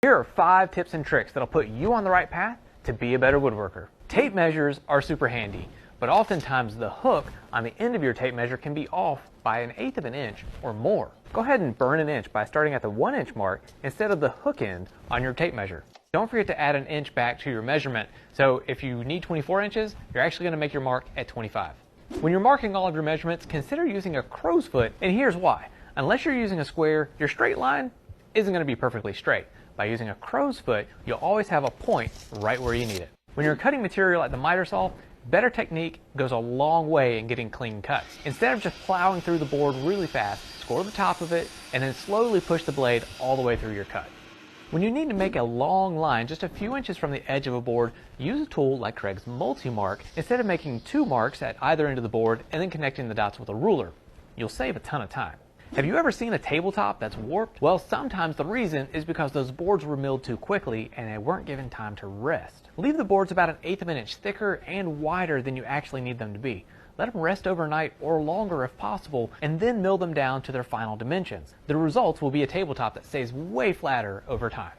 Here are 5 tips and tricks that'll put you on the right path to be a better woodworker. Tape measures are super handy, but oftentimes the hook on the end of your tape measure can be off by 1/8 of an inch or more. Go ahead and burn an inch by starting at the 1 inch mark instead of the hook end on your tape measure. Don't forget to add an inch back to your measurement, so if you need 24 inches, you're actually going to make your mark at 25. When you're marking all of your measurements, consider using a crow's foot, and here's why. Unless you're using a square, your straight line isn't going to be perfectly straight. By using a crow's foot, you'll always have a point right where you need it. When you're cutting material at the miter saw, better technique goes a long way in getting clean cuts. Instead of just plowing through the board really fast, score the top of it and then slowly push the blade all the way through your cut. When you need to make a long line just a few inches from the edge of a board, use a tool like Craig's multi-mark instead of making 2 marks at either end of the board and then connecting the dots with a ruler. You'll save a ton of time. Have you ever seen a tabletop that's warped? Well, sometimes the reason is because those boards were milled too quickly and they weren't given time to rest. Leave the boards about 1/8 of an inch thicker and wider than you actually need them to be. Let them rest overnight or longer if possible, and then mill them down to their final dimensions. The results will be a tabletop that stays way flatter over time.